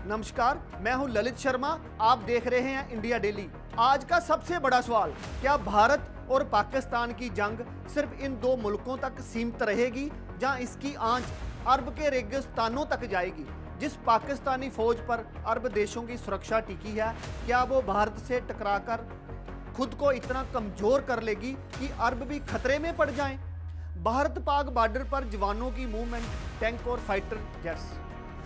नमस्कार, मैं हूं ललित शर्मा। आप देख रहे हैं इंडिया डेली। आज का सबसे बड़ा सवाल, क्या भारत और पाकिस्तान की जंग सिर्फ इन दो मुल्कों तक सीमित रहेगी या इसकी आंच अरब के रेगिस्तानों तक जाएगी? जिस पाकिस्तानी फौज पर अरब देशों की सुरक्षा टिकी है, क्या वो भारत से टकराकर खुद को इतना कमजोर कर लेगी कि अरब भी खतरे में पड़ जाएं? भारत पाक बॉर्डर पर जवानों की मूवमेंट, टैंक और फाइटर जेट्स।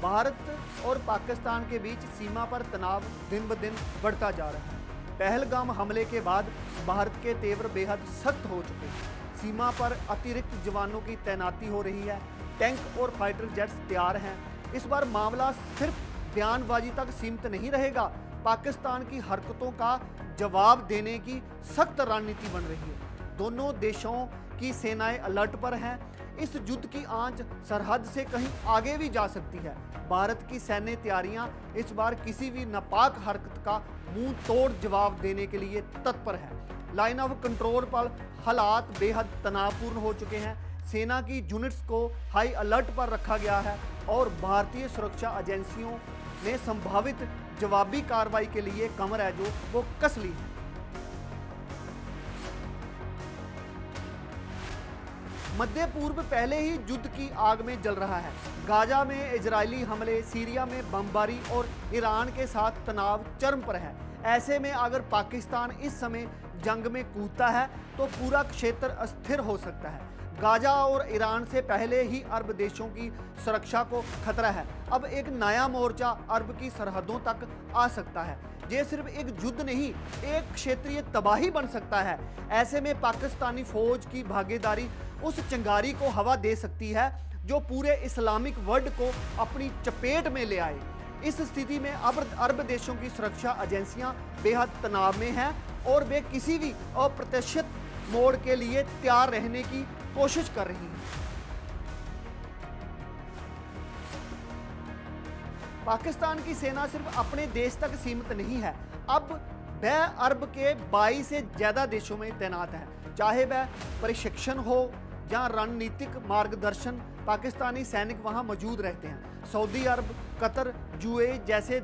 भारत और पाकिस्तान के बीच सीमा पर तनाव दिन ब दिन बढ़ता जा रहा है। पहलगाम हमले के बाद भारत के तेवर बेहद सख्त हो चुके हैं। सीमा पर अतिरिक्त जवानों की तैनाती हो रही है, टैंक और फाइटर जेट्स तैयार हैं। इस बार मामला सिर्फ बयानबाजी तक सीमित नहीं रहेगा, पाकिस्तान की हरकतों का जवाब देने की सख्त रणनीति बन रही है। दोनों देशों की सेनाएं अलर्ट पर हैं। इस युद्ध की आंच सरहद से कहीं आगे भी जा सकती है। भारत की सैन्य तैयारियां इस बार किसी भी नापाक हरकत का मुंह तोड़ जवाब देने के लिए तत्पर है। लाइन ऑफ कंट्रोल पर हालात बेहद तनावपूर्ण हो चुके हैं। सेना की यूनिट्स को हाई अलर्ट पर रखा गया है और भारतीय सुरक्षा एजेंसियों ने संभावित जवाबी कार्रवाई के लिए कमर है जो वो कस ली है। मध्य पूर्व पहले ही युद्ध की आग में जल रहा है। गाजा में इजरायली हमले, सीरिया में बमबारी और ईरान के साथ तनाव चरम पर है। ऐसे में अगर पाकिस्तान इस समय जंग में कूदता है तो पूरा क्षेत्र अस्थिर हो सकता है। गाजा और ईरान से पहले ही अरब देशों की सुरक्षा को खतरा है। अब एक नया मोर्चा अरब की सरहदों तक आ सकता है। ये सिर्फ एक युद्ध नहीं, एक क्षेत्रीय तबाही बन सकता है। ऐसे में पाकिस्तानी फौज की भागीदारी उस चिंगारी को हवा दे सकती है जो पूरे इस्लामिक वर्ल्ड को अपनी चपेट में ले आए। इस स्थिति में अब अरब देशों की सुरक्षा एजेंसियां बेहद तनाव में हैं और वे किसी भी अप्रत्याशित मोड़ के लिए तैयार रहने की कोशिश कर रही हैं। पाकिस्तान की सेना सिर्फ अपने देश तक सीमित नहीं है, अब वह अरब के 22 से ज्यादा देशों में तैनात है। चाहे वह प्रशिक्षण हो या रणनीतिक मार्गदर्शन, पाकिस्तानी सैनिक वहां मौजूद रहते हैं। सऊदी अरब, कतर, यूएई जैसे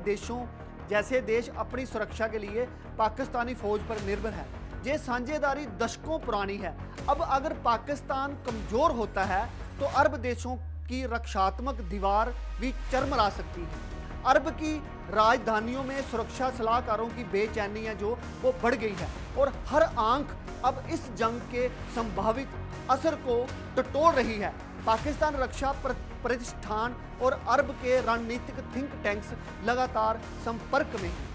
देश अपनी सुरक्षा के लिए पाकिस्तानी फौज पर निर्भर है। ये साझेदारी दशकों पुरानी है। अब अगर पाकिस्तान कमजोर होता है तो अरब देशों की रक्षात्मक दीवार भी चरमरा सकती है। अरब की राजधानियों में सुरक्षा सलाहकारों की बेचैनी है जो वो बढ़ गई है और हर आंख अब इस जंग के संभावित असर को टटोल रही है। पाकिस्तान रक्षा प्रतिष्ठान और अरब के रणनीतिक थिंक टैंक्स लगातार संपर्क में हैं।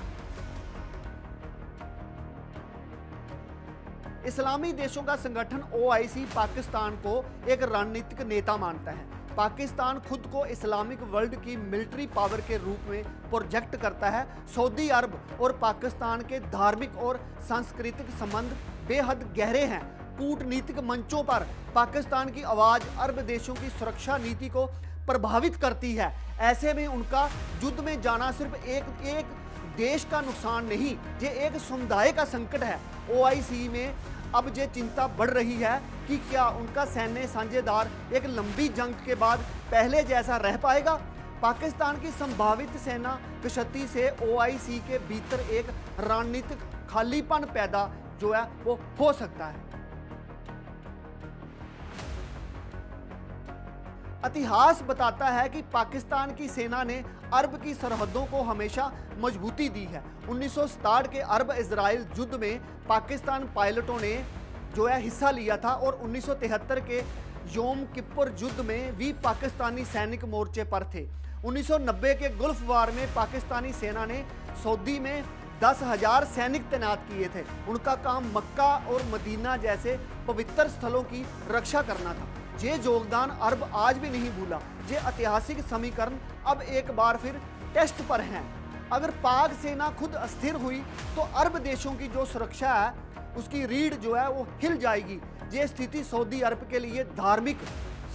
इस्लामी देशों का संगठन ओआईसी पाकिस्तान को एक रणनीतिक नेता मानता है। पाकिस्तान खुद को इस्लामिक वर्ल्ड की मिलिट्री पावर के रूप में प्रोजेक्ट करता है। सऊदी अरब और पाकिस्तान के धार्मिक और सांस्कृतिक संबंध बेहद गहरे हैं। कूटनीतिक मंचों पर पाकिस्तान की आवाज अरब देशों की सुरक्षा नीति को प्रभावित करती है। ऐसे में उनका युद्ध में जाना सिर्फ एक देश का नुकसान नहीं, ये एक समुदाय का संकट है। ओआईसी में अब ये चिंता बढ़ रही है कि क्या उनका सैन्य साझेदार एक लंबी जंग के बाद पहले जैसा रह पाएगा। पाकिस्तान की संभावित सेना क्षति से ओआईसी के भीतर एक रणनीतिक खालीपन पैदा जो है वो हो सकता है। इतिहास बताता है कि पाकिस्तान की सेना ने अरब की सरहदों को हमेशा मजबूती दी है। 1967 के अरब इजराइल युद्ध में पाकिस्तान पायलटों ने जो है हिस्सा लिया था और 1973 के योम किप्पुर युद्ध में भी पाकिस्तानी सैनिक मोर्चे पर थे। 1990 के गुल्फ वार में पाकिस्तानी सेना ने सऊदी में 10,000 सैनिक तैनात किए थे। उनका काम मक्का और मदीना जैसे पवित्र स्थलों की रक्षा करना था। ये योगदान अरब आज भी नहीं भूला। ये ऐतिहासिक समीकरण अब एक बार फिर टेस्ट पर हैं। अगर पाक सेना खुद अस्थिर हुई तो अरब देशों की जो सुरक्षा है उसकी रीढ़ जो है वो हिल जाएगी। ये स्थिति सऊदी अरब के लिए धार्मिक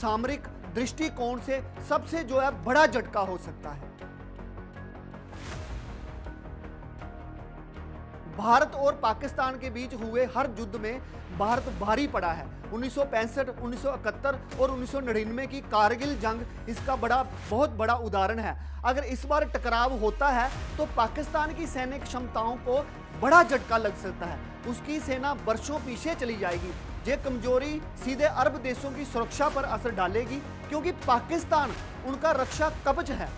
सामरिक दृष्टिकोण से सबसे जो है बड़ा झटका हो सकता है। भारत और पाकिस्तान के बीच हुए हर युद्ध में भारत भारी पड़ा है। 1965, 1971 और 1999 की कारगिल जंग इसका बहुत बड़ा उदाहरण है। अगर इस बार टकराव होता है तो पाकिस्तान की सैन्य क्षमताओं को बड़ा झटका लग सकता है। उसकी सेना वर्षों पीछे चली जाएगी। ये कमजोरी सीधे अरब देशों की सुरक्षा पर असर डालेगी, क्योंकि पाकिस्तान उनका रक्षा कवच है।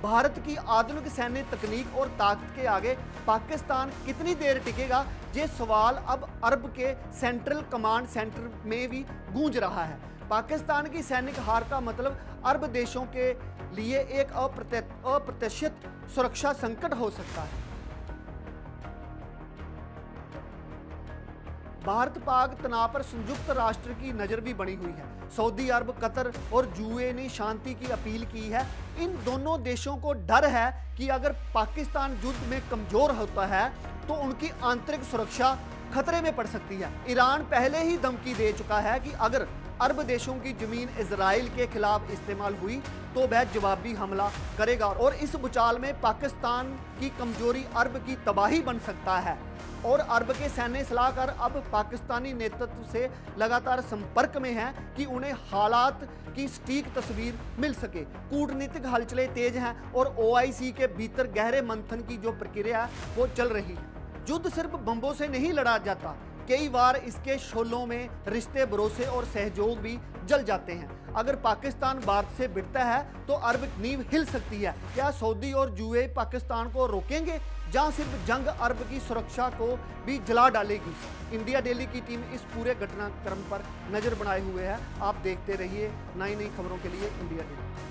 भारत की आधुनिक सैन्य तकनीक और ताकत के आगे पाकिस्तान कितनी देर टिकेगा, ये सवाल अब अरब के सेंट्रल कमांड सेंटर में भी गूंज रहा है। पाकिस्तान की सैनिक हार का मतलब अरब देशों के लिए एक अप्रत्याशित सुरक्षा संकट हो सकता है। भारत पाक तनाव पर संयुक्त राष्ट्र की नजर भी बनी हुई है। सऊदी अरब, कतर और यूएई ने शांति की अपील की है। इन दोनों देशों को डर है कि अगर पाकिस्तान युद्ध में कमजोर होता है तो उनकी आंतरिक सुरक्षा खतरे में पड़ सकती है। ईरान पहले ही धमकी दे चुका है कि अगर अरब देशों की जमीन इजराइल के खिलाफ इस्तेमाल हुई तो वह जवाबी हमला करेगा, और इस भूचाल में पाकिस्तान की कमजोरी अरब की तबाही बन सकता है। और अरब के सैन्य सलाहकार अब पाकिस्तानी नेतृत्व से लगातार संपर्क में हैं कि उन्हें हालात की सटीक तस्वीर मिल सके। कूटनीतिक हलचलें तेज हैं और ओआईसी के भीतर गहरे मंथन की जो प्रक्रिया है वो चल रही है। युद्ध सिर्फ बंबों से नहीं लड़ा जाता, कई बार इसके शोलों में रिश्ते, भरोसे और सहयोग भी जल जाते हैं। अगर पाकिस्तान भारत से भिड़ता है तो अरब नींव हिल सकती है। क्या सऊदी और यूएई पाकिस्तान को रोकेंगे, जहां सिर्फ जंग अरब की सुरक्षा को भी जला डालेगी? इंडिया डेली की टीम इस पूरे घटनाक्रम पर नजर बनाए हुए है। आप देखते रहिए नई खबरों के लिए इंडिया डेली।